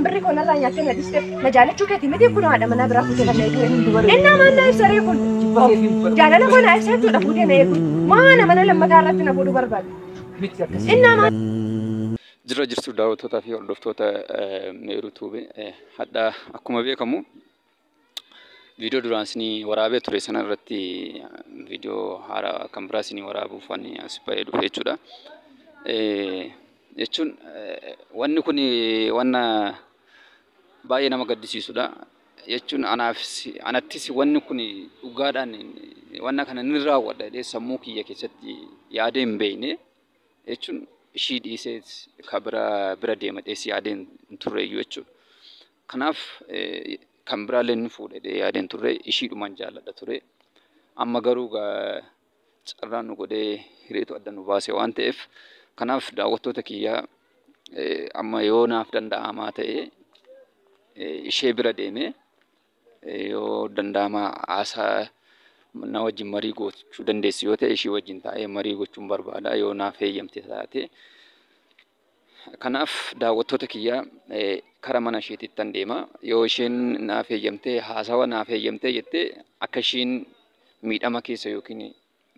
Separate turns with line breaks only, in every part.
بري كنا رانيا كنا ديست مجالك شو كتير مدي كنا هذا منا برافو كنا نيجي إننا ما نعرف يكون جالنا ما نعرف سيد ولا فودي نيجي ما أنا لما تعرفنا فودو برباد إنما
جرا جرسو داوتو تافي وردفتو تا ميروتوبي حتى أكما بيكمو فيديو درانسني ورابي تريسنا رتي فيديو هارا كمبراسني ورابو فاني أسبايد وفيتشودا يچون وانni kuni wanna baay'ee nama gaddisiisudha jechuun anattis wanni kuni dhugaadhaan wanna kana ni raawwadha sammuu kiyya keessatti yaadeen beeyne jechuun ishii dhiisee bira deemadhee si yaadeen turreeyyu jechuudha kanaaf kan biraallee ni fuudhee yaadeen turre ishiidhumaan jaalladha ture amma garuu carraan nu godhee hireetu adda nu baase waan ta'eef kanaaf daawwattoota kiyya amma yoo naaf danda'amaa ta'e ishee bira deeme yoo danda'ama haasaa na wajjin marii gochuu dandeessi yoo ta'e ishee wajjin taa'ee marii gochuun barbaada yoo naaf heeyyamte taate kanaaf daawwattoota kiyya kara mana isheetittan deema yoo isheen naaf heeyyamte haasawa naaf heeyyamte jettee akka isheen miidhama keessa yookiin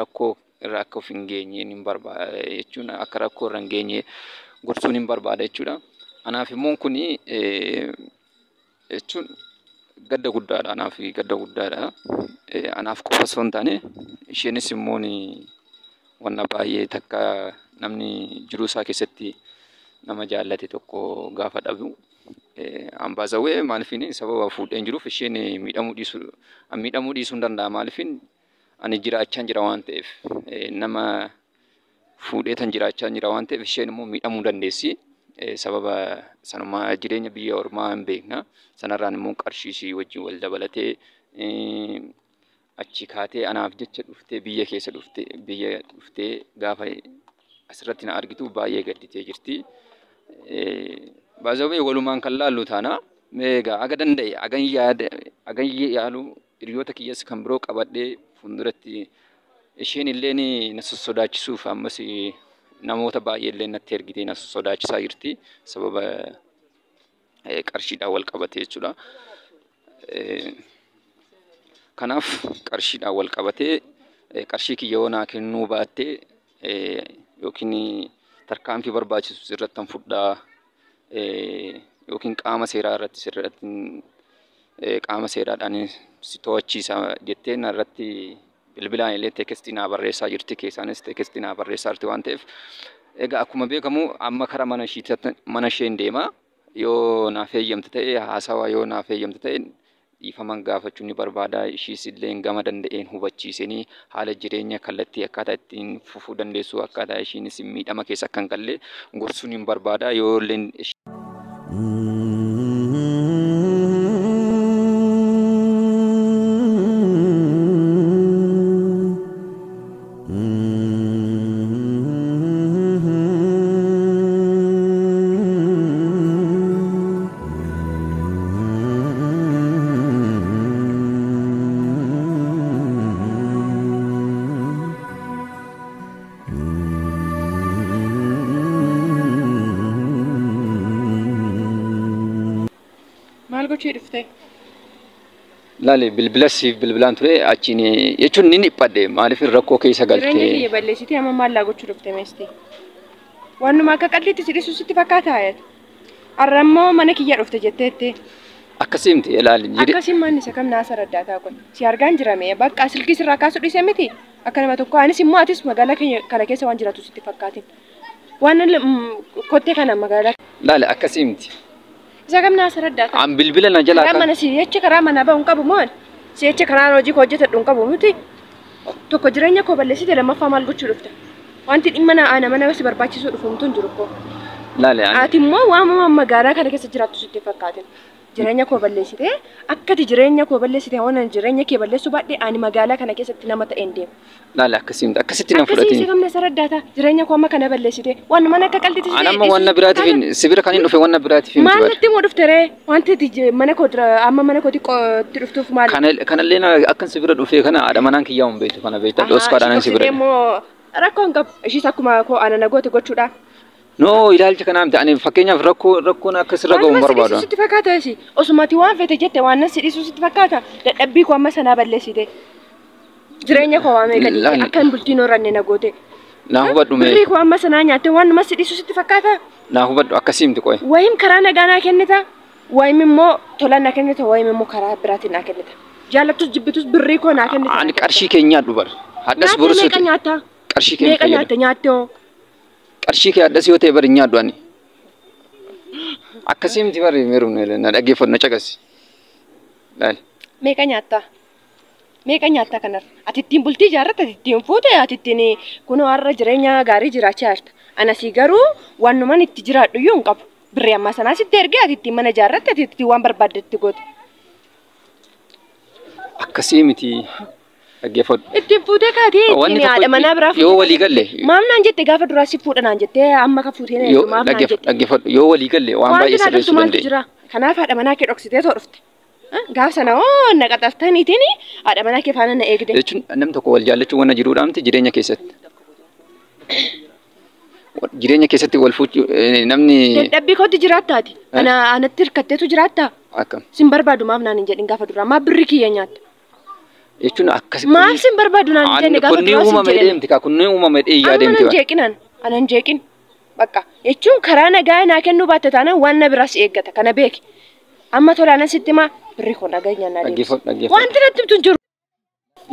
rakkoo irraa akka of hin geenye hin barbaada jechuun akka rakkoo irra hin geenye gorsuun hin barbaada jechuudha. Anaaf immoo kuni jechuun gadda guddaadha anaaf gadda guddaadha. Anaaf qofa osoo hin taane isheenis immoo wanna baay'ee takka namni jiruu isaa keessatti nama jaallate tokko gaafa dhabu ambaazawee maaliifin sababa fuudheen jiruuf isheen miidhamuu dhiisuu danda'a maaliifin ani jiraachaan jira waan ta'eef nama fuudhee tan jiraachaan jira waan ta'eef isheen immoo miidhamuu dandeessi sababa sanuma jireenya biyya ormaa hin beekna sanarraan immoo qarshii ishii wajjin wal dabalatee achi kaatee anaaf jecha dhuftee biyya keessa dhuftee gaafa asirratti na argitu baay'ee gadditee jirti baazawee walumaan kan laallu taana meegaa aga danda'e agan yaalu hiriyoota kiyyas kan biroo qabadhee funduratti isheen illee na sodaachiisuuf ammas namoota baay'ee illee natti ergitee na sodaachisaa jirti sababa qarshiidhaan wal qabatee jechuudha. Kanaaf qarshiidhaan wal qabatee qarshii kiyya yoo naa kennuu baattee yookiin tarkaanfii barbaachisu sirrattan fudhaa yookiin qaama seeraa irratti sirrattin qaama seeraadhaan si to'achiisa jettee narratti bilbilaan illee teekstii naa barreessaa jirti keessaanis teekstii naa barreessaa jirti waan ta'eef egaa akkuma beekamu amma kara mana isheen deema yoo naaf heeyyamte ta'e haasawaa yoo naaf heeyyamte ta'e dhiifaman gaafachuun ni barbaada ishiis illee gama danda'een hubachiisanii haala jireenya kallattii akkaataa ittiin fufuu dandeessu akkaataa ishiinis miidhama keessa akka hin galle gorsuun ni barbaada yoo illee Lale bilbilaan ture achiin jechuun ni dhiphadhe maaliif rakkoo keessa galtee
Jireenyi balleessitee amma maal gochuu dhufte meesti waanuma akka qalliitti sidhisu sitti fakkaata ayat arrammoo mana kiyya dhufte jetteetti
akkasimti ilaali
akkasim manni isa kam naasa raddaataa kun si argaan jirame bakka silkii sirraa kaasuu dhiisee miti akka nama tokko anis immoo atis magaalaa kana keessa waan jiraatu sitti fakkaatin waan kottee kana magaalaa
lale akkasimti
isa kam naasa raddaataa
an bilbila na jala
kan mana si jecha karaa mana ba'uun qabu moon si jecha karaa hojii hojjetadhu qabu miti tokko jireenya koo balleessite lammaffaa maal gochuu dhufte wanti dhimma nama si barbaachisuu dhufu mituun jiru koo
lale
ati immoo waamama magaalaa kana keessa jiraattu sitti fakkaatin jireenya koo balleessite akkati jireenya koo balleessite waan jireenya kee balleessu baadhee ani magaalaa kana keessatti nama ta'een deema.
Laala akkasitti na fudhatiin.
Akkasii gamna saraddaata jireenya koo amma kana balleessite waan mana akka qal'iti.
Anamma waan biraatiif sibira kan hin dhufe waan biraatiif.
Maal natti moo dhuftere wanti mana koo amma mana kootti dhuftuuf maal.
Kanallee akkan sibira dhufe kana haadha manaan kiyyaa hin beektu kana beektaa dhoskaadhaan sibira.
Rakkoon qabu ishiis akkuma koo ana nagooti gochuudha.
No ilaalcha kana amte ani fakkeenyaaf rakkoon akka sirra ga'u barbaadu.
Sitti fakkaata isi osumati waan fete jette waan nan sidhisu sitti fakkaata dadhabbii koo amma sanaa balleessite. Jireenya koo waan meeqa dhiite akkan bultiin horanne nagoote.
Naa hubadhu mee.
Birrii koo amma sanaa nyaatte waan nama sidhisu sitti fakkaata.
Naa hubadhu akkasii miti qoy.
Wayim karaa nagaanaa kennita wayim immoo tola naa kennita wayim immoo karaa biraatiin naa kennita. Jaalattus jibbitus birrii koo naa kennita.
Ani qarshii keenya nyaadhu bar. Haddas borusu.
Meeqa nyaatta?
Qarshii keenya
meeqa nyaatta nyaattoo?
Qarshii kee haddas yoo ta'e bari nyaadhu ani. Akkasii miti bari meeruun na dhaggeeffatu na caqasi. Laal.
Meeqa nyaatta? Meeqa nyaatta kanarra? Ati ittiin bultii ijaarratta ati ittiin fuute ati ittiin kunoo har'a jireenya gaarii jiraachaa jirta. Anasii garuu waannumaan itti jiraadhu iyyuu hin qabu. Birrii ammaa sanaa sitti ergee ati ittiin mana ijaarratte ati ittiin waan barbaaddetti goote.
Akkasii miti dhaggeeffatu.
Ittiin fuutee kaatee ittiin haadha manaa biraa fuute.
Yoo walii galle.
Maam naan jette gaafa duraa si fuudha naan jettee amma ka fuutee na eegdu maam naan jette.
Dhaggeeffatu yoo walii galle waan baay'ee sirreessuu dandeenya.
Kanaaf haadha manaa kee dhoksitee too dhufte. Gaaf sana na qaxaftaniitiin haadha manaa kee faana na eegde.
Jechuun namni tokko wal jaallachuu waan jiruudha miti jireenya keessatti. Jireenya keessatti wal fuuchuu namni.
Dadhabbii kootti jiraattaati. Anatti hirkatteetu jiraattaa.
Akkam.
Sin barbaadu maaf naan hin jedhin gaafa duraa maa birri kiyya nyaatta.
Jechuun akkasii.
Maaf sin barbaadu naan hin jenne gaafa duraa sin jedhin.
Deemti kaa kunneen uumame yaa deemti.
Anan jeeqinan anan jeeqin bakka jechuun karaa nagaa naa kennuu baatte taanaan waan na biraas eeggata kana beeki. Amma tolaanan sitti maa birri kun dhageenyaan naa deemti. Wanti natti himtu hin jiru.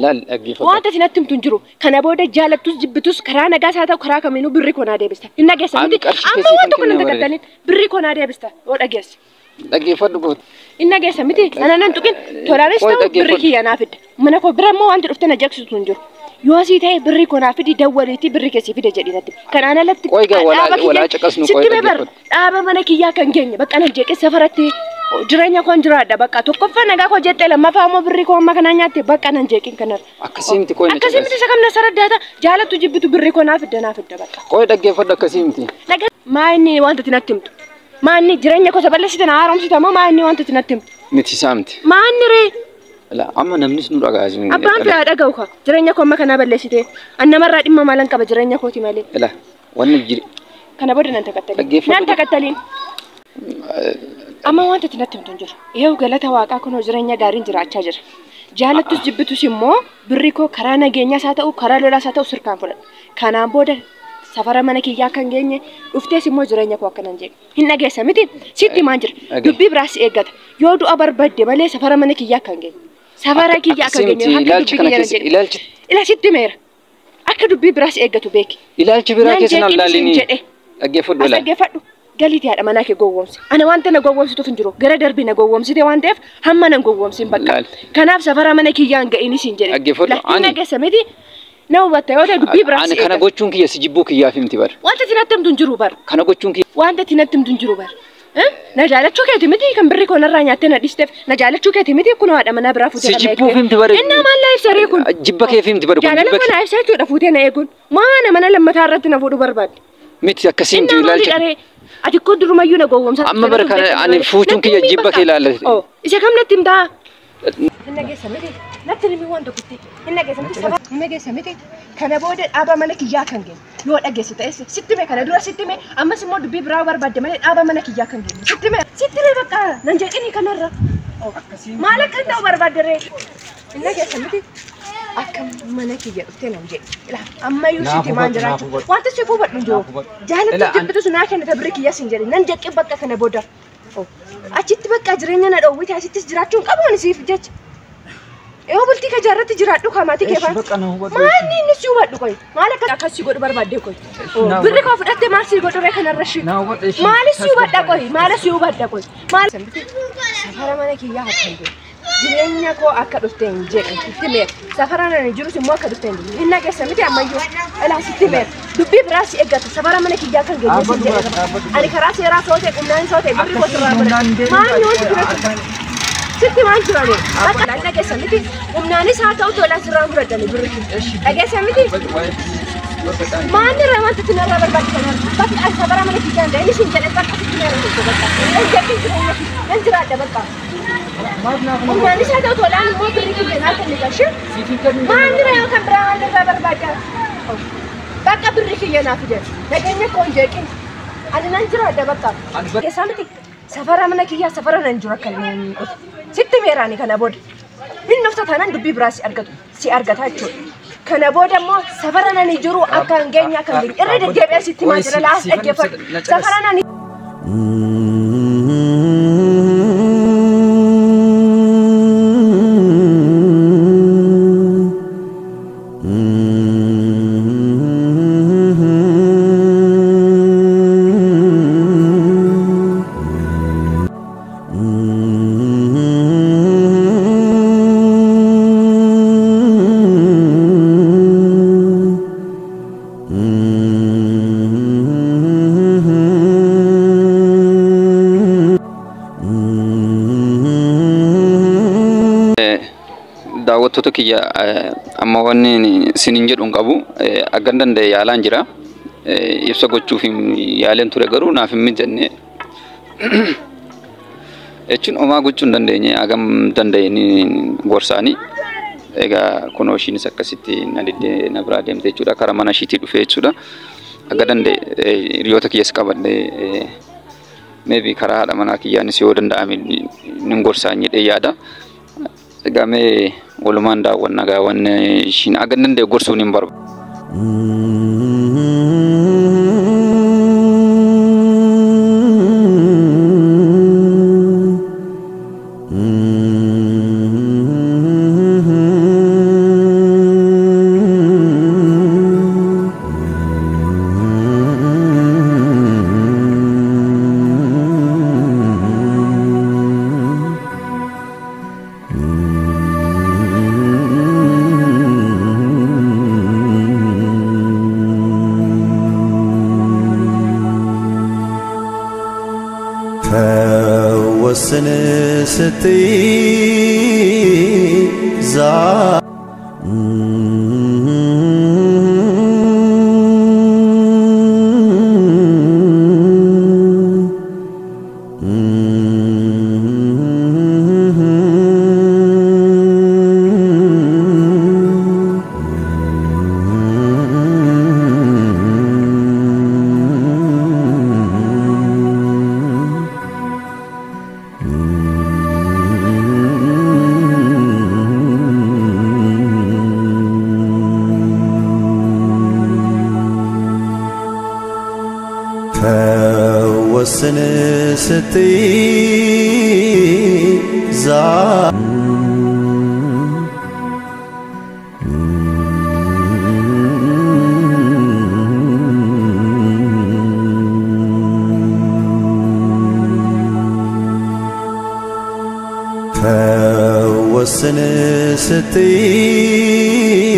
Laal dhaggeeffatu.
Wanta natti himtu hin jiru. Kana booda jaalattus jibbitus karaa nagaas haa ta'u karaa kamiinuu birri kun naa deebista. Hin dhageessa miti. Amma wanta kun hin takkattaniin birri kun naa deebista. Yoo dhageessa.
Dhaggeeffadhu goota.
Hin dhageessa miti. Ana nan tuqin tolaanis ta'u birri kiyya naa fidda. Mana koo bira immoo wanti dhufte na jeeqsitu hin jiru. Yoo asii ta'e birri kun naa fidi dawwaliitii birri keessi fide jedhi natti. Kanaan alatti.
Qoy gaa walaa caqasnu qoy dhaggeeffadhu.
Dhaaba mana kiyyaa kan geenye bakka nan jeeqee safaratti jireenya koon jiraadha bakka tokkoffaa nagaa koo jettee lammaffaa immoo birri koo amma kanaan nyaatte bakka nan jeeqin kanarra.
Akkasii miti qoy na
akkasii miti isa kamna saraddaata jaalattu jibbitu birri koo naa fidda bakka.
Qoy dhaggeeffadhu akkasii miti.
Maa inni wanta natti himtu? Maa inni jireenya koo balleessite na haaromsita moo maa inni wanta natti himtu?
Miti isaa miti.
Maa inni ree?
Amma namnis nu dhagaa jiru.
Abbaan faa dhaga'u ka jireenya koo amma kanaa balleessite annamarraa dhimma maalan qaba jireenya kooti malee.
Wanni jiri.
Kana booda nan takattaliin. Nan takattaliin. Amma wanta natti himtu hin jiru. Yoo galata waaqaa kunoo jireenya gaariin jiraachaa jira. Jaalattus jibbitus immoo birri koo karaa nageenyaas haa ta'u karaa lolaas haa ta'u sirkaan fudhadha. Kanaan booda safara mana kiyyaa kan geenye dhuftees immoo jireenya koo akkanan jedhe. Hin dhageessa miti sitti maan jira. Dubbii biraas eeggata. Yoo du'a barbaadde malee safara mana kiyyaa kan geenye. Safara kiyyaa kan geenye akka dubbii kiyyaa jedhe. Ilaalchitti meera. Akka dubbii biraas eeggatu beeki.
Ilaalchi biraa keessan allaalini. Dhaggeeffadhu ilaalchi.
Dhaggeeffadhu. Galiitii haadha manaa kee gowwoomsi. Ana wanta na gowwoomsituuf hin jiru. Gara darbii na gowwoomsite waan ta'eef hamma nan gowwoomsin bakka. Kanaaf safara mana kiyyaan ga'ini siin jedhe.
Dhaggeeffadhu.
Ani dhageessa miti. Na hubatta yoo ta'e dubbii biraas
eeggata. Ani kana gochuun kiyya si jibbuu kiyyaaf himti bar.
Wanta natti himtu hin jiru bar.
Kana gochuun kiyya.
Wanta natti himtu hin jiru bar. Na jaalachuu keeti miti kan birri koo narraa nyaattee na dhiisteef na jaalachuu keeti miti kun haadha manaa biraa fuutee
si jibbuuf himti bar.
Inni maallaa ibsaree kun.
Jibba keef himti bar.
Jaalala mana ibsaa jechuudha fuutee na eeguun. Maana mana lammataa irratti na fuudhu barbaadde.
Miti akkasii himti ilaalcha.
Ati kun durumayyuu na gowwoomsa.
Amma bara kana ani fuuchuun kiyya jibba kee ilaallate.
Isa kam natti himtaa? Hin dhageessa miti. Natti himi waan tokkotti. Hin dhageessa miti saba. Hin dhageessa miti. Kana booda dhaaba mana kiyyaa kan geenye. Yoo dhageessu ta'es sitti mee kana dura sitti mee ammas immoo dubbii biraa barbaadde malee dhaaba mana kiyyaa kan geenye. Sitti mee bakka nan jeeqini kanarra. Maal akka ta'u barbaadde hin dhageessa miti. Akka mana kiyya dhuftee nan jedhe. Ammayyuu sitti maan jiraachuu. Wanta si hubadhu hin jiru. Jaalatti jibbitu sun haa kennite birri kiyya sin jedhe. Nan jeeqee bakka kana booda. Achitti bakka jireenya na dhoowwite asittis jiraachuun qabu ani siif jecha. Yoo bultii ka jaarratti jiraadhu kaamaatii kee faan. Maalni inni si hubadhu qoy. Maal akka akkasii godhu barbaadde qoy. Birri koo fudhattee maal si godhu ree kanarra shi. Maal si hubadha qoy. Maal si hubadha qoy. Maal safara mana kiyyaa hakkan jiru. jireenya koo akka dhufte hin jedhe sitti mee safaraan ani jiru simmoo akka dhufte hin jedhe inni keessa miti ammayyuu ilaa sitti mee dubbii biraa si eeggata safara mana kiyyaa kan geejjisu jedhe ani karaa seeraa sootee qumnaan sootee birri koo sirraa godhe maal yooti bira sitti maal jirani akka dhala keessa miti qumnaanis haa ta'u tola sirraa godhani birri dhageessa miti maanni ramanta tinarraa barbaachisan bakki ani safara mana kiyyaa hin inni sin jedhe bakka sitti mee ramanta bakka ejjatti jireenya nan jiraadha bakka Umani saya tahu tolan mau beri kebenaran kan dikasih. Mana yang akan berani berbaca? Baka beri kebenaran aja. Laganya konjekin. Ada nanjur ada baka. Kesamti. Safara mana kia safara nanjur kan. Sitti merani kana bod. Ini nafsa tanan dubi berasi argat. Si argat aja. Kana bod mo safara nanjuru akan genya akan. Irre dia biar sitti macam las aja. Safara nani. Daawwattoota kiyya amma wanni sinin jedhuun qabu aggan danda'e yaalaan jira ibsa gochuuf yaaleen ture garuu naaf hin mijanne jechuun homaa gochuu hin dandeenye agam danda'e ni gorsaanii egaa kunoo ishiinis akkasitti na diddee na biraa deemte jechuudha karaa mana ishiitii dhufee jechuudha agga danda'e hiriyoota kiyyas qabadde maybe karaa haadha manaa kiyyaanis yoo danda'ame nin gorsaan jedhee yaada gamee walumaan daawwanna gaawwanne ishiin agga danda'e gorsuun hin barbaadu.
وسن ستي زا وسن ستي زا وسن ستي